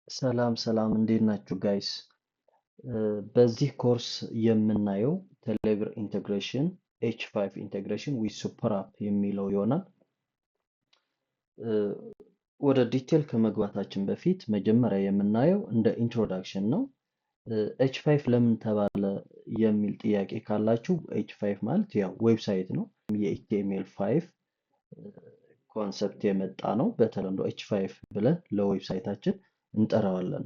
ሰላም እንዴት ናችሁ ጋይስ? በዚህ ኮርስ የምናየው ቴሌብር ኢንቴግሬሽን ኤች5 ኢንቴግሬሽን ዊዝ ሱፐር አፕ የሚለው ይሆናል። ወደ ዲቴል ከመግባታችን በፊት መጀመሪያ የምናየው እንደ ኢንትሮዳክሽን ነው። ኤች5 ለምን ተባለ የሚል ጥያቄ ካላችሁ ኤች5 ማለት ያው ዌብሳይት ነው። የኤችቲኤምኤል5 ኮንሰፕት የመጣ ነው። በተለምዶ ኤች5 ብለን ለዌብሳይታችን እንጠራዋለን።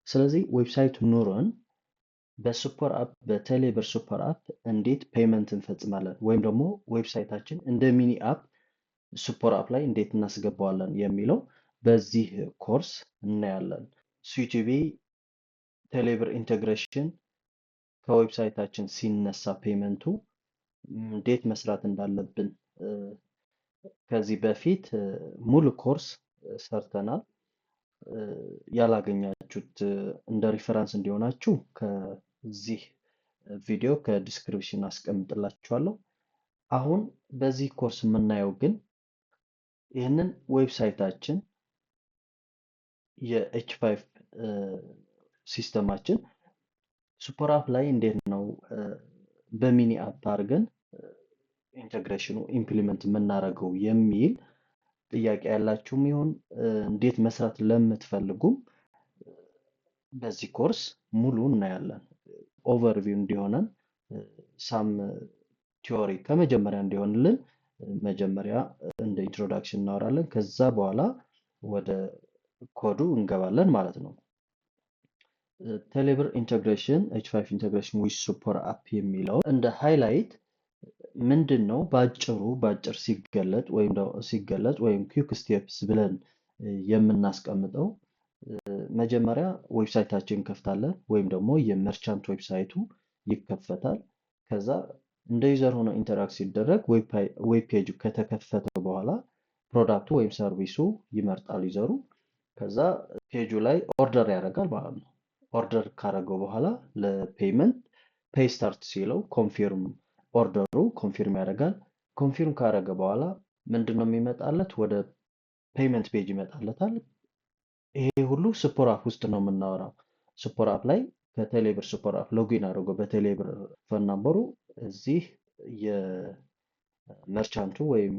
ስለዚህ ዌብሳይት ኑሮን በሱፐር አፕ በቴሌብር ሱፐር አፕ እንዴት ፔመንት እንፈጽማለን ወይም ደግሞ ዌብሳይታችን እንደ ሚኒ አፕ ሱፐር አፕ ላይ እንዴት እናስገባዋለን የሚለው በዚህ ኮርስ እናያለን። ሲቲቢ ቴሌብር ኢንቴግሬሽን ከዌብሳይታችን ሲነሳ ፔመንቱ እንዴት መስራት እንዳለብን ከዚህ በፊት ሙሉ ኮርስ ሰርተናል። ያላገኛችሁት እንደ ሪፈረንስ እንዲሆናችሁ ከዚህ ቪዲዮ ከዲስክሪፕሽን አስቀምጥላችኋለሁ። አሁን በዚህ ኮርስ የምናየው ግን ይህንን ዌብሳይታችን የኤች5 ሲስተማችን ሱፐር አፕ ላይ እንዴት ነው በሚኒ አፕ አድርገን ኢንተግሬሽኑ ኢምፕሊመንት የምናደርገው የሚል ጥያቄ ያላችሁም ይሁን እንዴት መስራት ለምትፈልጉም በዚህ ኮርስ ሙሉ እናያለን። ኦቨርቪው እንዲሆነን ሳም ቲዮሪ ከመጀመሪያ እንዲሆንልን መጀመሪያ እንደ ኢንትሮዳክሽን እናወራለን። ከዛ በኋላ ወደ ኮዱ እንገባለን ማለት ነው። ቴሌብር ኢንተግሬሽን ኤች5 ኢንተግሬሽን ዊዝ ሱፐር አፕ የሚለው እንደ ሃይላይት ምንድን ነው በአጭር ሲገለጥ ወይም ኩዊክ ስቴፕስ ብለን የምናስቀምጠው መጀመሪያ ዌብሳይታችን እንከፍታለን ወይም ደግሞ የመርቻንት ዌብሳይቱ ይከፈታል። ከዛ እንደ ዩዘር ሆኖ ኢንተራክት ሲደረግ ዌብ ፔጁ ከተከፈተ በኋላ ፕሮዳክቱ ወይም ሰርቪሱ ይመርጣል ዩዘሩ። ከዛ ፔጁ ላይ ኦርደር ያደርጋል ማለት ነው። ኦርደር ካደረገው በኋላ ለፔመንት ፔይ ስታርት ሲለው ኮንፊርም ኦርደሩ ኮንፊርም ያደርጋል። ኮንፊርም ካደረገ በኋላ ምንድነው የሚመጣለት? ወደ ፔመንት ፔጅ ይመጣለታል። ይሄ ሁሉ ሱፐር አፕ ውስጥ ነው የምናወራው። ሱፐር አፕ ላይ ከቴሌብር ሱፐር አፕ ሎጊን አድርጎ በቴሌብር ፎን ናምበሩ እዚህ የመርቻንቱ ወይም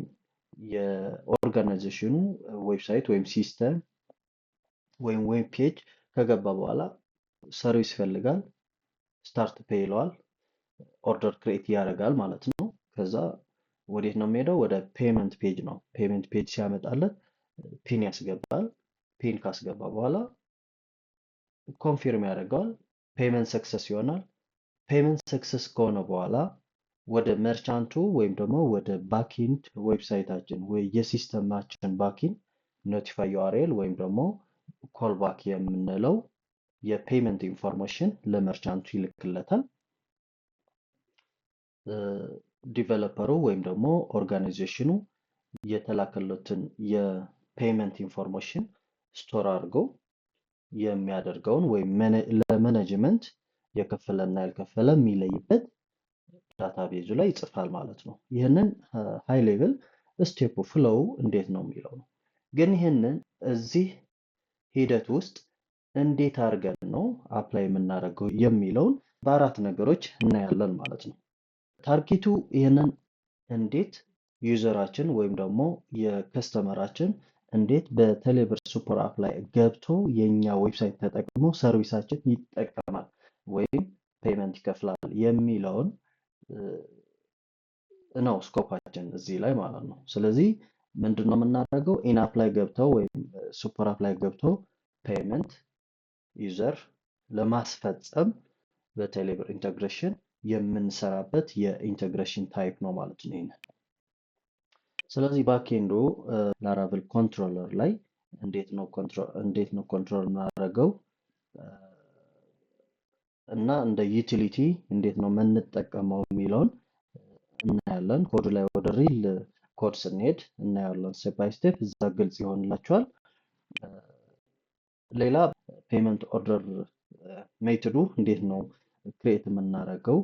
የኦርጋናይዜሽኑ ዌብሳይት ወይም ሲስተም ወይም ዌብ ፔጅ ከገባ በኋላ ሰርቪስ ይፈልጋል። ስታርት ፔይ ይለዋል። ኦርደር ክሬት ያደርጋል ማለት ነው። ከዛ ወዴት ነው የሚሄደው? ወደ ፔመንት ፔጅ ነው። ፔመንት ፔጅ ሲያመጣለት ፒን ያስገባል። ፒን ካስገባ በኋላ ኮንፊርም ያደርገዋል። ፔመንት ሰክሰስ ይሆናል። ፔመንት ሰክሰስ ከሆነ በኋላ ወደ መርቻንቱ ወይም ደግሞ ወደ ባክኢንድ ዌብሳይታችን ወይ የሲስተማችን ባክኢንድ ኖቲፋይ ዩአርኤል ወይም ደግሞ ኮልባክ የምንለው የፔመንት ኢንፎርሜሽን ለመርቻንቱ ይልክለታል። ዲቨሎፐሩ ወይም ደግሞ ኦርጋናይዜሽኑ የተላከለትን የፔመንት ኢንፎርሜሽን ስቶር አድርጎ የሚያደርገውን ወይም ለማኔጅመንት የከፈለና ያልከፈለ የሚለይበት ዳታቤዙ ላይ ይጽፋል ማለት ነው። ይህንን ሃይ ሌቭል ስቴፕ ፍሎው እንዴት ነው የሚለው ነው። ግን ይህንን እዚህ ሂደት ውስጥ እንዴት አድርገን ነው አፕላይ የምናደርገው የሚለውን በአራት ነገሮች እናያለን ማለት ነው። ታርጌቱ ይህንን እንዴት ዩዘራችን ወይም ደግሞ የከስተመራችን እንዴት በቴሌብር ሱፐር አፕ ላይ ገብቶ የኛ ዌብሳይት ተጠቅሞ ሰርቪሳችን ይጠቀማል ወይም ፔመንት ይከፍላል የሚለውን ነው ስኮፓችን እዚህ ላይ ማለት ነው። ስለዚህ ምንድነው የምናደርገው? ኢን አፕ ላይ ገብተው ወይም ሱፐር አፕ ላይ ገብተው ፔመንት ዩዘር ለማስፈጸም በቴሌብር ኢንተግሬሽን የምንሰራበት የኢንተግሬሽን ታይፕ ነው ማለት ነው ይሄንን። ስለዚህ ባክኤንዱ ላራቨል ኮንትሮለር ላይ እንዴት ነው ኮንትሮል የምናደርገው እና እንደ ዩቲሊቲ እንዴት ነው የምንጠቀመው የሚለውን እናያለን። ኮድ ላይ ወደ ሪል ኮድ ስንሄድ እናያለን ስቴፕ ባይ ስቴፕ፣ እዛ ግልጽ ይሆንላችኋል። ሌላ ፔመንት ኦርደር ሜትዱ እንዴት ነው ክሬት የምናደርገው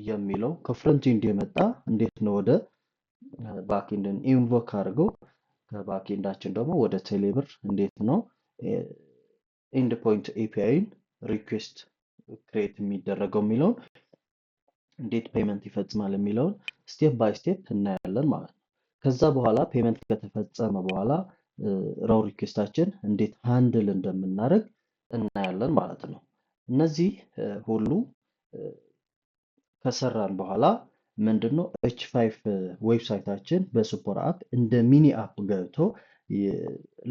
የሚለው ከፍረንት ኢንድ የመጣ እንዴት ነው ወደ ባክኤንድን ኢንቮክ አድርገው ከባክኤንዳችን ደግሞ ወደ ቴሌብር እንዴት ነው ኤንድ ፖይንት ኤፒአይን ሪኩዌስት ክሬት የሚደረገው የሚለውን እንዴት ፔመንት ይፈጽማል የሚለውን ስቴፕ ባይ ስቴፕ እናያለን ማለት ነው። ከዛ በኋላ ፔመንት ከተፈጸመ በኋላ ራው ሪኩዌስታችን እንዴት ሃንድል እንደምናደርግ እናያለን ማለት ነው። እነዚህ ሁሉ ከሰራን በኋላ ምንድነው H5 ዌብሳይታችን በሱፐር አፕ እንደ ሚኒ አፕ ገብቶ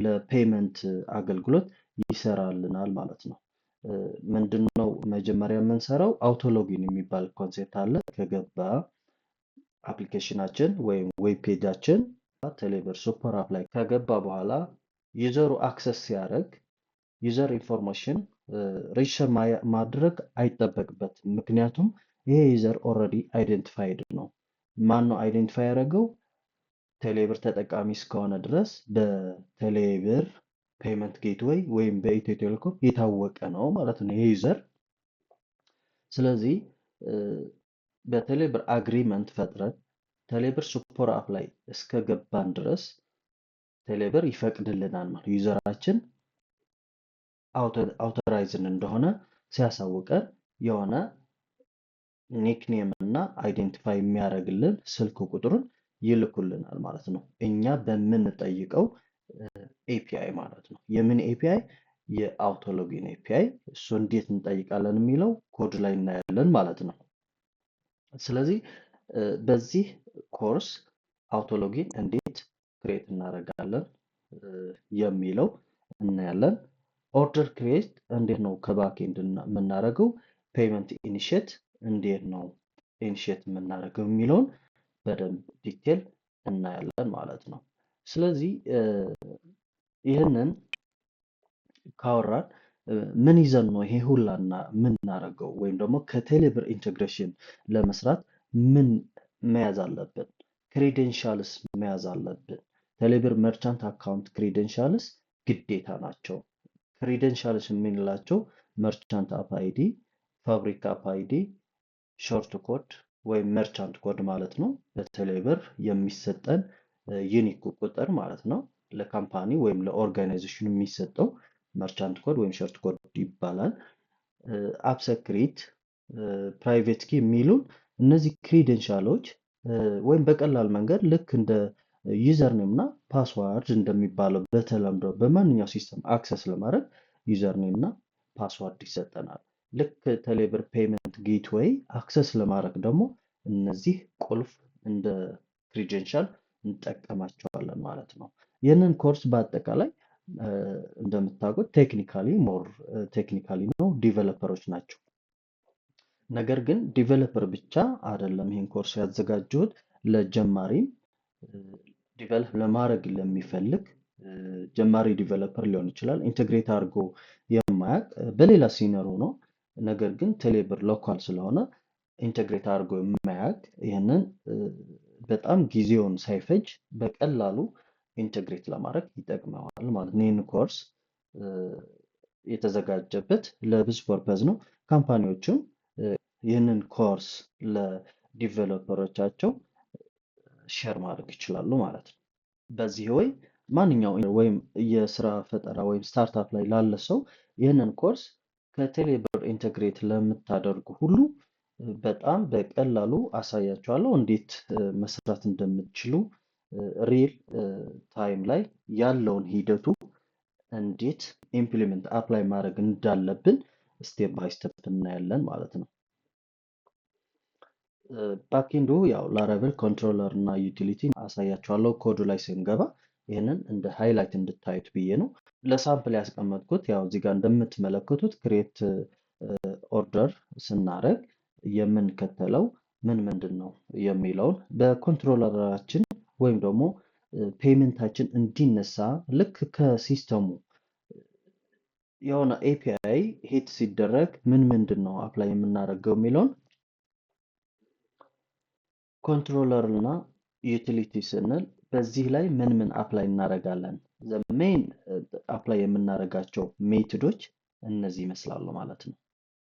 ለፔመንት አገልግሎት ይሰራልናል ማለት ነው። ምንድነው መጀመሪያ የምንሰራው አውቶሎጊን የሚባል ኮንሴፕት አለ። ከገባ አፕሊኬሽናችን ወይም ዌብ ፔጃችን ቴሌብር ሱፐር አፕ ላይ ከገባ በኋላ ዩዘሩ አክሰስ ሲያደርግ ዩዘር ኢንፎርሜሽን ሬጅስተር ማድረግ አይጠበቅበትም። ምክንያቱም ይሄ ዩዘር ኦልሬዲ አይደንቲፋይድ ነው። ማን ነው አይደንቲፋይ ያደረገው? ቴሌብር ተጠቃሚ እስከሆነ ድረስ በቴሌብር ፔመንት ጌትዌይ ወይም በኢትዮ ቴሌኮም የታወቀ ነው ማለት ነው ይሄ ዩዘር። ስለዚህ በቴሌብር አግሪመንት ፈጥረን ቴሌብር ሱፐር አፕ ላይ እስከገባን ድረስ ቴሌብር ይፈቅድልናል ማለት ዩዘራችን አውቶራይዝን እንደሆነ ሲያሳውቀን የሆነ ኒክኔም እና አይዴንቲፋይ የሚያደርግልን ስልክ ቁጥሩን ይልኩልናል ማለት ነው። እኛ በምንጠይቀው ኤፒአይ ማለት ነው። የምን ኤፒአይ? የአውቶሎጊን ኤፒአይ። እሱ እንዴት እንጠይቃለን የሚለው ኮድ ላይ እናያለን ማለት ነው። ስለዚህ በዚህ ኮርስ አውቶሎጊን እንዴት ክሬት እናደርጋለን የሚለው እናያለን። ኦርደር ክሬት እንዴት ነው ከባክኤንድ የምናደርገው፣ ፔመንት ኢኒሼት እንዴት ነው ኢኒሼት የምናደርገው የሚለውን በደንብ ዲቴል እናያለን ማለት ነው። ስለዚህ ይህንን ካወራን ምን ይዘን ነው ይሄ ሁላና የምናደርገው ወይም ደግሞ ከቴሌብር ኢንቴግሬሽን ለመስራት ምን መያዝ አለብን? ክሬዴንሻልስ መያዝ አለብን። ቴሌብር መርቻንት አካውንት ክሬዴንሻልስ ግዴታ ናቸው። ክሬዴንሻልስ የምንላቸው መርቻንት አፕ አይዲ፣ ፋብሪክ አፕ አይዲ፣ ሾርት ኮድ ወይም መርቻንት ኮድ ማለት ነው። በቴሌብር የሚሰጠን ዩኒክ ቁጥር ማለት ነው። ለካምፓኒ ወይም ለኦርጋናይዜሽን የሚሰጠው መርቻንት ኮድ ወይም ሾርት ኮድ ይባላል። አፕ ሰክሪት፣ ፕራይቬት ኪ የሚሉን እነዚህ ክሬዴንሻሎች ወይም በቀላል መንገድ ልክ እንደ ዩዘርኔም እና ፓስዋርድ እንደሚባለው በተለምዶ በማንኛው ሲስተም አክሰስ ለማድረግ ዩዘርኔም እና ፓስዋርድ ይሰጠናል። ልክ ቴሌብር ፔመንት ጌትዌይ አክሰስ ለማድረግ ደግሞ እነዚህ ቁልፍ እንደ ክሬዴንሻል እንጠቀማቸዋለን ማለት ነው። ይህንን ኮርስ በአጠቃላይ እንደምታውቁት ቴክኒካሊ ነው፣ ዲቨሎፐሮች ናቸው። ነገር ግን ዲቨሎፐር ብቻ አይደለም ይህን ኮርስ ያዘጋጀሁት፣ ለጀማሪም ዲቨሎፕ ለማድረግ ለሚፈልግ ጀማሪ ዲቨሎፐር ሊሆን ይችላል። ኢንቴግሬት አድርጎ የማያውቅ በሌላ ሲነሩ ነው። ነገር ግን ቴሌብር ሎካል ስለሆነ ኢንቴግሬት አድርጎ የማያውቅ ይህንን በጣም ጊዜውን ሳይፈጅ በቀላሉ ኢንቴግሬት ለማድረግ ይጠቅመዋል ማለት ነው። ይህን ኮርስ የተዘጋጀበት ለብዙ ፐርፐዝ ነው። ካምፓኒዎችም ይህንን ኮርስ ለዲቨሎፐሮቻቸው ሼር ማድረግ ይችላሉ ማለት ነው። በዚህ ወይ ማንኛውም ወይም የስራ ፈጠራ ወይም ስታርታፕ ላይ ላለ ሰው ይህንን ኮርስ ከቴሌብር ኢንቴግሬት ለምታደርጉ ሁሉ በጣም በቀላሉ አሳያችኋለሁ። እንዴት መስራት እንደምትችሉ ሪል ታይም ላይ ያለውን ሂደቱ እንዴት ኢምፕሊመንት አፕላይ ማድረግ እንዳለብን ስቴፕ ባይ ስቴፕ እናያለን ማለት ነው። ባክኤንዱ ያው ላራቨል ኮንትሮለር እና ዩቲሊቲ አሳያችኋለሁ ኮዱ ላይ ስንገባ። ይህንን እንደ ሃይላይት እንድታዩት ብዬ ነው ለሳምፕል ያስቀመጥኩት። ያው እዚህ ጋር እንደምትመለከቱት ክሬት ኦርደር ስናደርግ የምንከተለው ምንድን ነው የሚለውን በኮንትሮለራችን ወይም ደግሞ ፔመንታችን እንዲነሳ ልክ ከሲስተሙ የሆነ ኤፒአይ ሂት ሲደረግ ምንድን ነው አፕላይ የምናደርገው የሚለውን ኮንትሮለር እና ዩቲሊቲ ስንል በዚህ ላይ ምን አፕላይ እናደርጋለን። ሜን አፕላይ የምናደርጋቸው ሜትዶች እነዚህ ይመስላሉ ማለት ነው።